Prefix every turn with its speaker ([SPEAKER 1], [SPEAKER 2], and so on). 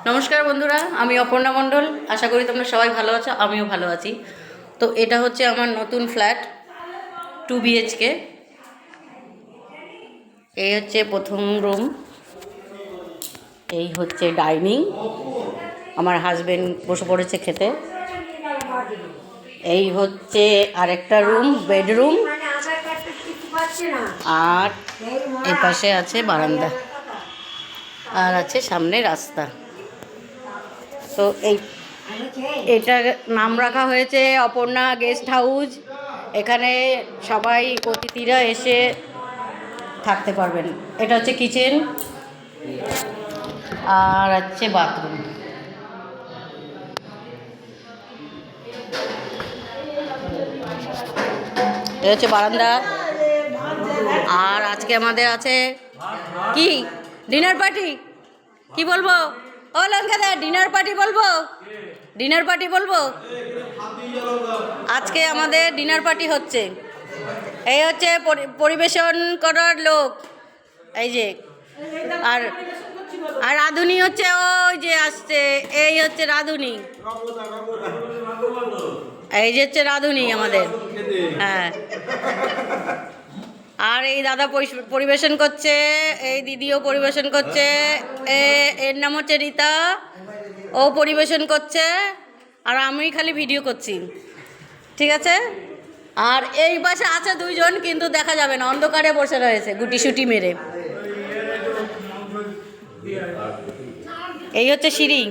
[SPEAKER 1] নমস্কার বন্ধুরা, আমি অপর্ণা মণ্ডল। আশা করি তোমরা সবাই ভালো আছো, আমিও ভালো আছি। তো এটা হচ্ছে আমার নতুন ফ্ল্যাট, 2 BHK। এই হচ্ছে প্রথম রুম, এই হচ্ছে ডাইনিং। আমার হাজবেন্ড বসে পড়েছে খেতে। এই হচ্ছে আরেকটা রুম, বেডরুম। আর এই পাশে আছে বারান্দা, আর আছে সামনে রাস্তা। তো এটার নাম রাখা হয়েছে অপর্ণা গেস্ট হাউস। এখানে সবাই অতিথিরা এসে থাকতে পারবেন। এটা হচ্ছে কিচেন, আর হচ্ছে বাথরুম। এটা হচ্ছে বারান্দা। আর আজকে আমাদের আছে কি ডিনার পার্টি। কি বলবো? ও লঙ্কাদা, ডিনার পার্টি বলবো? ডিনার পার্টি বলবো? আজকে আমাদের ডিনার পার্টি হচ্ছে। এই হচ্ছে পরিবেশন করার লোক, এই যে। আর আর রাঁধুনি হচ্ছে ওই যে আসছে, এই হচ্ছে রাঁধুনি। এই যে হচ্ছে রাঁধুনি আমাদের। হ্যাঁ। আর এই দাদা পরিবেশন করছে, এই দিদিও পরিবেশন করছে। এর নাম হচ্ছে রীতা, ও পরিবেশন করছে। আর আমি খালি ভিডিও করছি, ঠিক আছে? আর এই পাশে আছে দুইজন, কিন্তু দেখা যাবে না, অন্ধকারে বসে রয়েছে গুটিসুটি মেরে। এই হচ্ছে সিঁড়ি।